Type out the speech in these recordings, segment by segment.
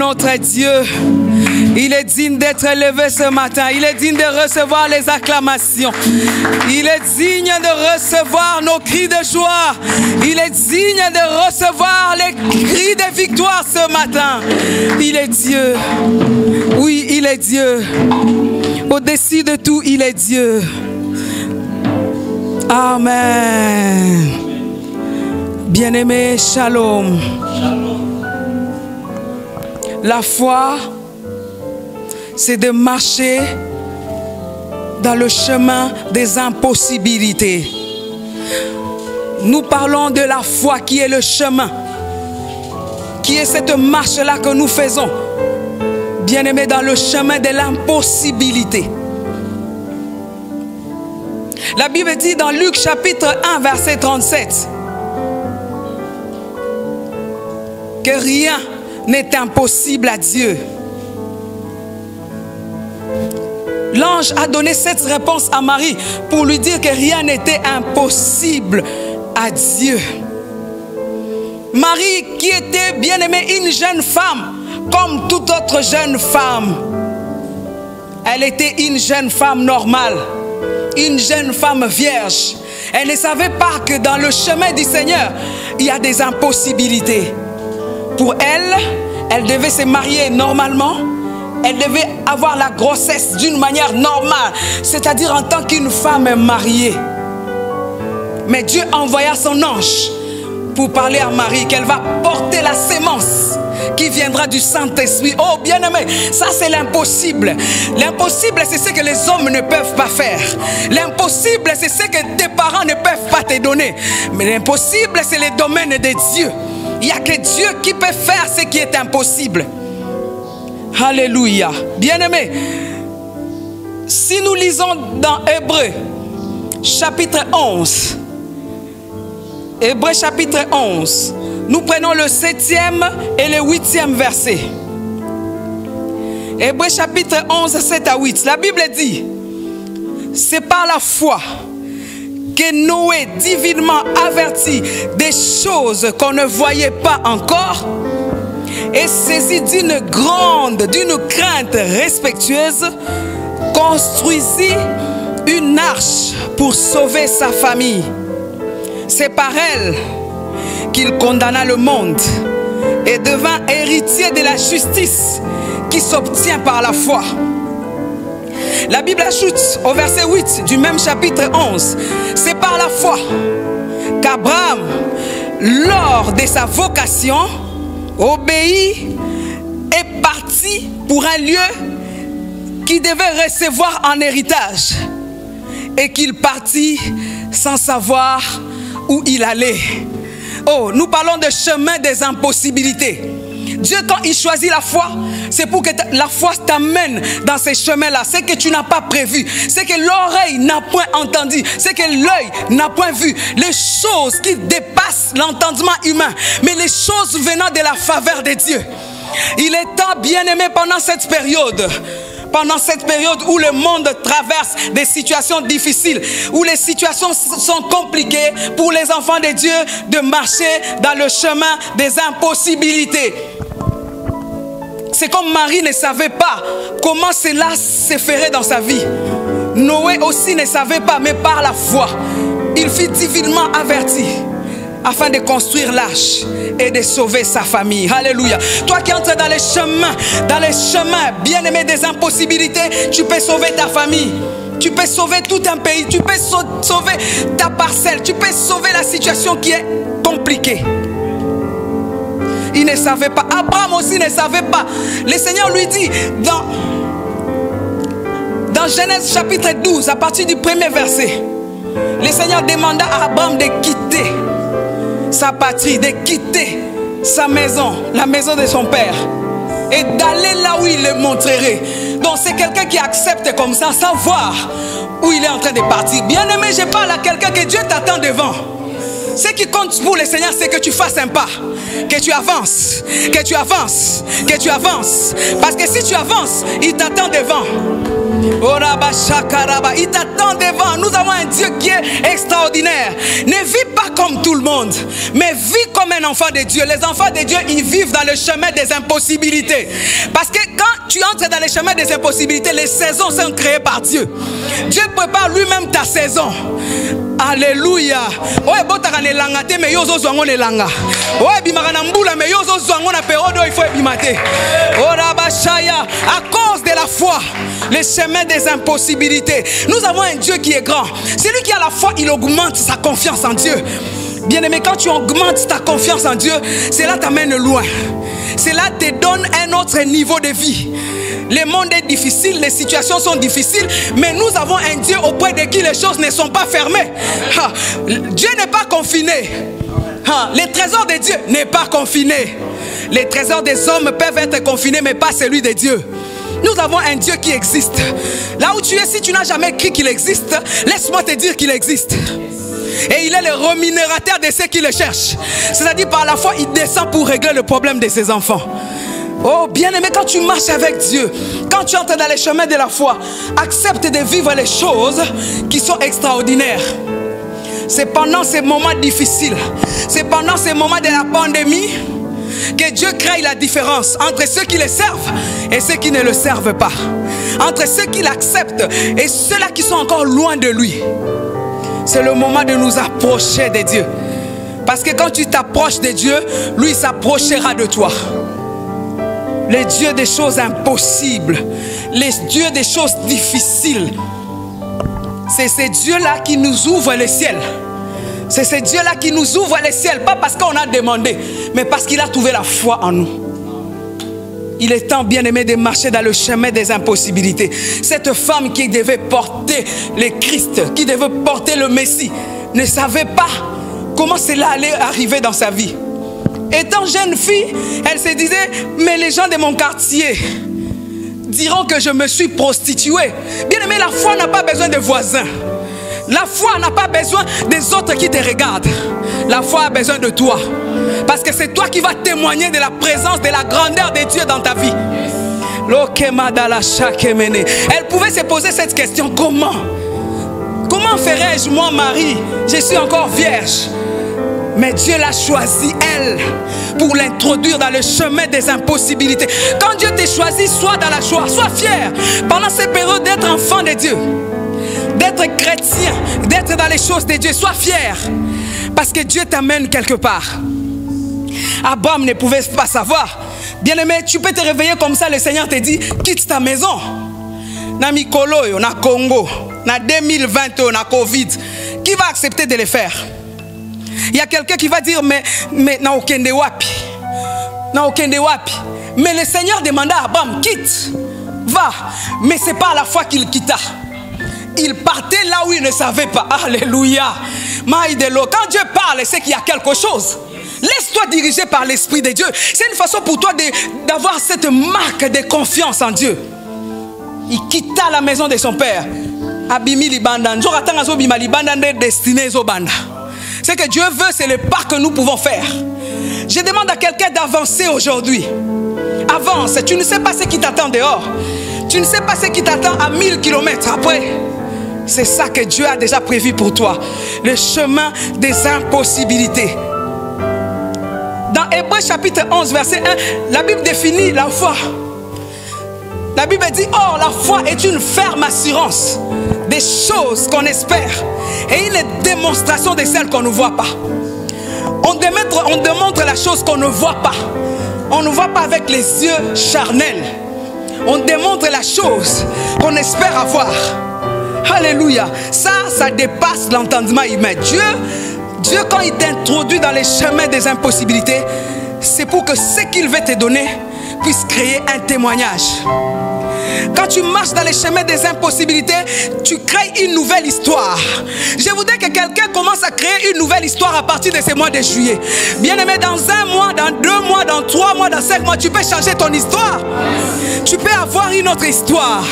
notre Dieu. Il est digne d'être élevé ce matin. Il est digne de recevoir les acclamations. Il est digne de recevoir nos cris de joie. Il est digne de recevoir les cris de victoire ce matin. Il est Dieu. Oui, il est Dieu. Au-dessus de tout, il est Dieu. Amen. Bien-aimé, shalom. La foi, c'est de marcher dans le chemin des impossibilités. Nous parlons de la foi qui est le chemin, qui est cette marche-là que nous faisons, bien-aimés, dans le chemin de l'impossibilité. La Bible dit dans Luc chapitre 1, verset 37, que rien n'est impossible à Dieu. L'ange a donné cette réponse à Marie pour lui dire que rien n'était impossible à Dieu. Marie, qui était bien aimée, une jeune femme, comme toute autre jeune femme, elle était une jeune femme normale, une jeune femme vierge. Elle ne savait pas que dans le chemin du Seigneur, il y a des impossibilités. Pour elle, elle devait se marier normalement. Elle devait avoir la grossesse d'une manière normale, c'est-à-dire en tant qu'une femme mariée. Mais Dieu envoya son ange pour parler à Marie qu'elle va porter la sémence qui viendra du Saint-Esprit. Oh bien-aimé, ça c'est l'impossible. L'impossible, c'est ce que les hommes ne peuvent pas faire. L'impossible, c'est ce que tes parents ne peuvent pas te donner. Mais l'impossible, c'est le domaine de Dieu. Il n'y a que Dieu qui peut faire ce qui est impossible. Alléluia. Bien-aimés, si nous lisons dans Hébreux chapitre 11, Hébreux chapitre 11, nous prenons le 7e et le 8e verset. Hébreux chapitre 11, 7 à 8. La Bible dit, c'est par la foi que Noé, divinement averti des choses qu'on ne voyait pas encore, et saisi d'une crainte respectueuse, construisit une arche pour sauver sa famille. C'est par elle qu'il condamna le monde et devint héritier de la justice qui s'obtient par la foi. La Bible ajoute au verset 8 du même chapitre 11, c'est par la foi qu'Abraham, lors de sa vocation, obéit et parti pour un lieu qu'il devait recevoir en héritage, et qu'il partit sans savoir où il allait. Oh, nous parlons de chemin des impossibilités. Dieu, quand il choisit la foi, c'est pour que la foi t'amène dans ces chemins-là. C'est que tu n'as pas prévu, c'est que l'oreille n'a point entendu, c'est que l'œil n'a point vu. Les choses qui dépassent l'entendement humain, mais les choses venant de la faveur de Dieu. Il est temps, bien-aimé, pendant cette période où le monde traverse des situations difficiles, où les situations sont compliquées pour les enfants de Dieu, de marcher dans le chemin des impossibilités. C'est comme Marie ne savait pas comment cela se ferait dans sa vie. Noé aussi ne savait pas, mais par la foi, il fut divinement averti afin de construire l'arche et de sauver sa famille. Alléluia. Toi qui entres dans les chemins bien-aimés des impossibilités, tu peux sauver ta famille. Tu peux sauver tout un pays. Tu peux sauver ta parcelle. Tu peux sauver la situation qui est compliquée. Il ne savait pas. Abraham aussi ne savait pas. Le Seigneur lui dit dans Genèse chapitre 12, à partir du premier verset, le Seigneur demanda à Abraham de quitter sa patrie, de quitter sa maison, la maison de son père, et d'aller là où il le montrerait. Donc c'est quelqu'un qui accepte comme ça, sans voir où il est en train de partir. Bien aimé, je parle à quelqu'un que Dieu t'attend devant. Ce qui compte pour le Seigneur, c'est que tu fasses un pas, que tu avances, que tu avances, que tu avances. Parce que si tu avances, il t'attend devant. Il t'attend devant. Nous avons un Dieu qui est extraordinaire. Ne vis pas comme tout le monde, mais vis comme un enfant de Dieu. Les enfants de Dieu, ils vivent dans le chemin des impossibilités. Parce que quand tu entres dans le chemin des impossibilités, les saisons sont créées par Dieu. Dieu prépare lui-même ta saison. Alléluia. Ouais, botaka ne langate mais yozo zwango ne langa. Ouais, bimaka na mbula mais yozo zwango na période il faut bimate. Ora bashaya, à cause de la foi, le chemin des impossibilités. Nous avons un Dieu qui est grand. Celui qui a la foi, il augmente sa confiance en Dieu. Bien-aimé, quand tu augmentes ta confiance en Dieu, cela t'amène loin. Cela te donne un autre niveau de vie. Le monde est difficile, les situations sont difficiles, mais nous avons un Dieu auprès de qui les choses ne sont pas fermées. Dieu n'est pas confiné. Les trésors de Dieu n'est pas confiné. Les trésors des hommes peuvent être confinés, mais pas celui de Dieu. Nous avons un Dieu qui existe. Là où tu es, si tu n'as jamais cru qu'il existe, laisse-moi te dire qu'il existe. Et il est le rémunérateur de ceux qui le cherchent. C'est-à-dire par la foi, il descend pour régler le problème de ses enfants. Oh bien-aimé, quand tu marches avec Dieu, quand tu entres dans les chemins de la foi, accepte de vivre les choses qui sont extraordinaires. C'est pendant ces moments difficiles, c'est pendant ces moments de la pandémie que Dieu crée la différence entre ceux qui le servent et ceux qui ne le servent pas. Entre ceux qui l'acceptent et ceux-là qui sont encore loin de lui. C'est le moment de nous approcher de Dieu. Parce que quand tu t'approches de Dieu, lui s'approchera de toi. Les dieux des choses impossibles, les dieux des choses difficiles. C'est ces dieux-là qui nous ouvrent le ciel. C'est ces dieux-là qui nous ouvrent le ciel. Pas parce qu'on a demandé, mais parce qu'il a trouvé la foi en nous. Il est temps, bien-aimé, de marcher dans le chemin des impossibilités. Cette femme qui devait porter le Christ, qui devait porter le Messie, ne savait pas comment cela allait arriver dans sa vie. Étant jeune fille, elle se disait, mais les gens de mon quartier diront que je me suis prostituée. Bien-aimé, la foi n'a pas besoin de voisins. La foi n'a pas besoin des autres qui te regardent. La foi a besoin de toi. Parce que c'est toi qui vas témoigner de la présence, de la grandeur de Dieu dans ta vie. Elle pouvait se poser cette question, comment? Comment ferais-je moi, Marie? Je suis encore vierge. Mais Dieu l'a choisi, elle, pour l'introduire dans le chemin des impossibilités. Quand Dieu t'a choisi, sois dans la joie, sois fier. Pendant ces périodes d'être enfant de Dieu, d'être chrétien, d'être dans les choses de Dieu, sois fier. Parce que Dieu t'amène quelque part. Abraham ne pouvait pas savoir. Bien-aimé, tu peux te réveiller comme ça, le Seigneur te dit, quitte ta maison. Na Mikolo, na Congo, na 2020, na Covid. Qui va accepter de le faire? Il y a quelqu'un qui va dire, mais na okende wapi. Na okende wapi. Mais le Seigneur demanda à Abraham, quitte, va. Mais c'est pas à la fois qu'il quitta. Il partait là où il ne savait pas. Alléluia. Quand Dieu parle, c'est qu'il y a quelque chose. Laisse-toi diriger par l'Esprit de Dieu. C'est une façon pour toi d'avoir cette marque de confiance en Dieu. Il quitta la maison de son père. Abimi libanda. Ce que Dieu veut, c'est le pas que nous pouvons faire. Je demande à quelqu'un d'avancer aujourd'hui. Avance. Tu ne sais pas ce qui t'attend dehors. Tu ne sais pas ce qui t'attend à 1000 km après. C'est ça que Dieu a déjà prévu pour toi. Le chemin des impossibilités. Dans Hébreux chapitre 11, verset 1, la Bible définit la foi. La Bible dit, or la foi est une ferme assurance des choses qu'on espère et une démonstration de celles qu'on ne voit pas. On démontre la chose qu'on ne voit pas. On ne voit pas avec les yeux charnels. On démontre la chose qu'on espère avoir. Alléluia. Ça dépasse l'entendement humain. Dieu, quand il t'introduit dans les chemins des impossibilités, c'est pour que ce qu'il veut te donner puisse créer un témoignage. Quand tu marches dans les chemins des impossibilités, tu crées une nouvelle histoire. Je voudrais que quelqu'un commence à créer une nouvelle histoire à partir de ce mois de juillet. Bien-aimé, dans 1 mois, dans 2 mois, dans 3 mois, dans 5 mois, tu peux changer ton histoire. Tu peux avoir une autre histoire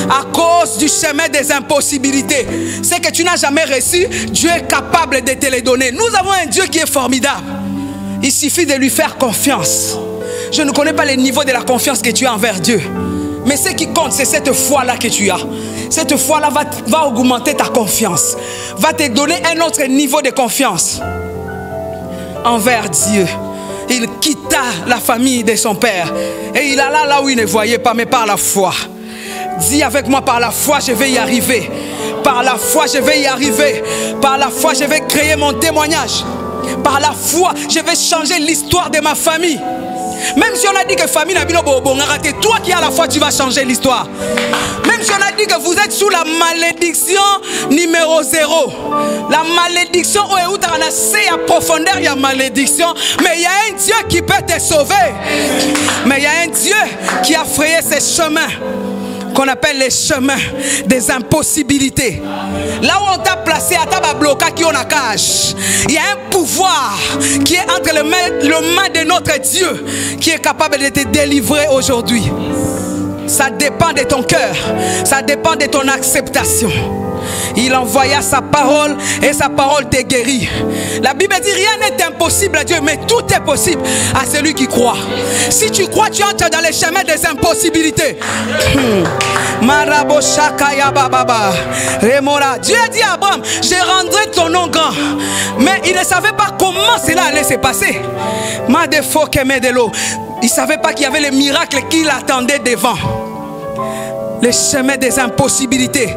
à cause du chemin des impossibilités. Ce que tu n'as jamais reçu, Dieu est capable de te le donner. Nous avons un Dieu qui est formidable. Il suffit de lui faire confiance. Je ne connais pas le niveau de la confiance que tu as envers Dieu. Mais ce qui compte, c'est cette foi-là que tu as. Cette foi-là va augmenter ta confiance. va te donner un autre niveau de confiance envers Dieu. Il quitta la famille de son père et il alla là où il ne voyait pas, mais par la foi. Dis avec moi, par la foi, je vais y arriver. Par la foi, je vais y arriver. Par la foi, je vais créer mon témoignage. Par la foi, je vais changer l'histoire de ma famille. Même si on a dit que famille n'a pas toi qui as la foi, tu vas changer l'histoire. Même si on a dit que vous êtes sous la malédiction numéro 0. La malédiction, où tu as assez à profondeur, il y a malédiction. Mais il y a un Dieu qui peut te sauver. Mais il y a un Dieu qui a frayé ses chemins, qu'on appelle les chemins des impossibilités. Là où on t'a placé, à ta bloqué qui on a cache. Il y a un pouvoir qui est entre les mains de notre Dieu qui est capable de te délivrer aujourd'hui. Ça dépend de ton cœur, ça dépend de ton acceptation. Il envoya sa parole et sa parole te guérit. La Bible dit rien n'est impossible à Dieu, mais tout est possible à celui qui croit. Si tu crois, tu entres dans les chemins des impossibilités. Dieu a dit à Abraham, je rendrai ton nom grand. Mais il ne savait pas comment cela allait se passer. Il ne savait pas qu'il y avait les miracles qui l'attendaient devant. Les chemins des impossibilités.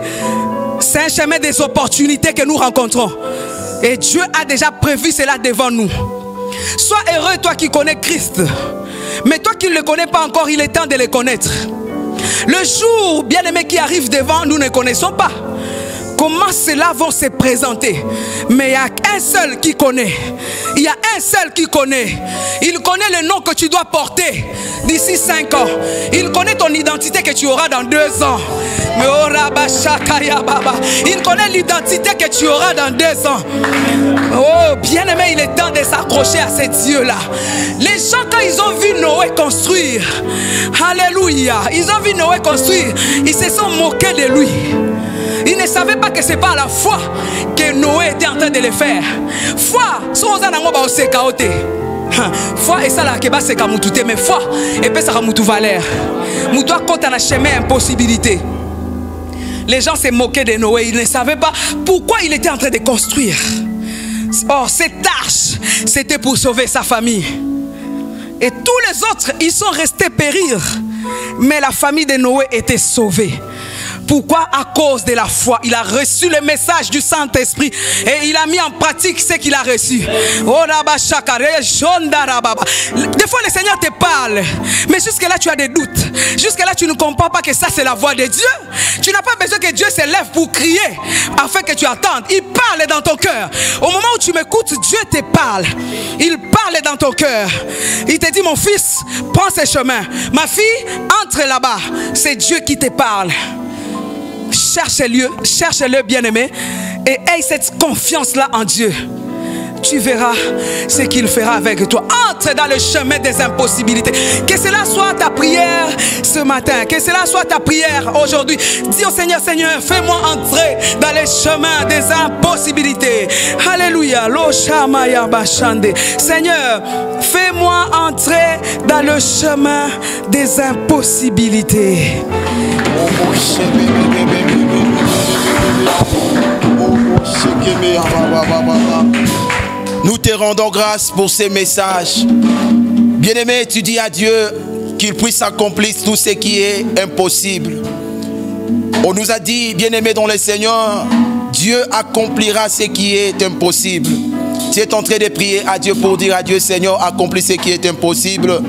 C'est un chemin des opportunités que nous rencontrons. Et Dieu a déjà prévu cela devant nous. Sois heureux toi qui connais Christ. Mais toi qui ne le connais pas encore, il est temps de le connaître. Le jour, bien-aimé, qui arrive devant, nous ne connaissons pas comment cela va se présenter. Mais il y a un seul qui connaît. Il y a un seul qui connaît. Il connaît le nom que tu dois porter d'ici 5 ans. Il connaît ton identité que tu auras dans 2 ans. Il connaît l'identité que tu auras dans 2 ans. Oh, bien-aimé, il est temps de s'accrocher à ce Dieu-là. Les gens, quand ils ont vu Noé construire, alléluia, ils ont vu Noé construire, ils se sont moqués de lui. Ils ne savaient pas que ce n'est pas à la foi que Noé était en train de le faire. Foi, foi et ça là que c'est comme tout, mais foi et puis ça comme tout valeur. Moutou a compté dans chemin impossibilité. Les gens se moquaient de Noé, ils ne savaient pas pourquoi il était en train de construire. Or cette tâche, c'était pour sauver sa famille. Et tous les autres, ils sont restés périr. Mais la famille de Noé était sauvée. Pourquoi? À cause de la foi. Il a reçu le message du Saint-Esprit et il a mis en pratique ce qu'il a reçu. Des fois le Seigneur te parle, mais jusque là tu as des doutes. Jusque là tu ne comprends pas que ça c'est la voix de Dieu. Tu n'as pas besoin que Dieu se lève pour crier afin que tu attendes. Il parle dans ton cœur. Au moment où tu m'écoutes, Dieu te parle. Il parle dans ton cœur. Il te dit, mon fils, prends ce chemin. Ma fille, entre là-bas. C'est Dieu qui te parle. Cherche-le bien-aimé et aie cette confiance-là en Dieu. Tu verras ce qu'il fera avec toi. Entre dans le chemin des impossibilités. Que cela soit ta prière ce matin, que cela soit ta prière aujourd'hui. Dis au Seigneur, Seigneur, fais-moi entrer dans les chemins des impossibilités. Alléluia. Seigneur, fais-moi entrer dans le chemin des impossibilités. Nous te rendons grâce pour ces messages. Bien-aimé, tu dis à Dieu qu'il puisse accomplir tout ce qui est impossible. On nous a dit, bien-aimé dans le Seigneur, Dieu accomplira ce qui est impossible. Tu es en train de prier à Dieu pour dire à Dieu, Seigneur, accomplis ce qui est impossible.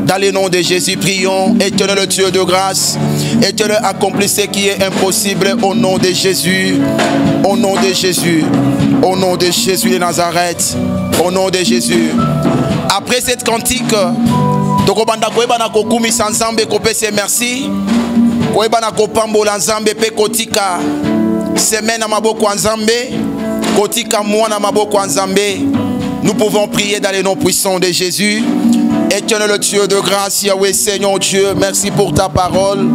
Dans le nom de Jésus, prions. Éternel Dieu de grâce, Éternel, accomplis ce qui est impossible au nom de Jésus. Au nom de Jésus. Au nom de Jésus de Nazareth. Au nom de Jésus. Après cette cantique, merci. Nous pouvons prier dans le nom puissant de Jésus. Éternel Dieu de grâce, Yahweh Seigneur Dieu, merci pour ta parole.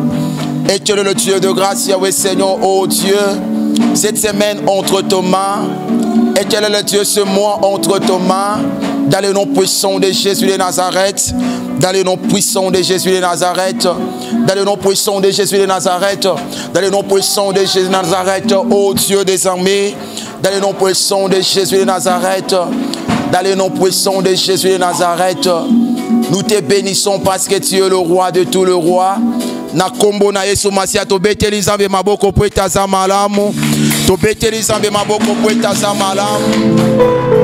Éternel Dieu de grâce, Yahweh Seigneur, oh Dieu, cette semaine entre tes mains. Éternel Dieu, ce mois entre tes mains. Dans le nom puissant de Jésus de Nazareth. Dans le nom puissant de Jésus de Nazareth. Dans le nom puissant de Jésus de Nazareth. Dans le nom puissant de Jésus de Nazareth, oh Dieu des armées. Dans le nom puissant de Jésus de Nazareth. Dans le nom puissant de Jésus de Nazareth. Nous te bénissons parce que tu es le roi de tous les rois. Na kombo na Yesu Masia to beteli Nzambe maboko po etaza malamu. To beteli Nzambe maboko po etaza malamu.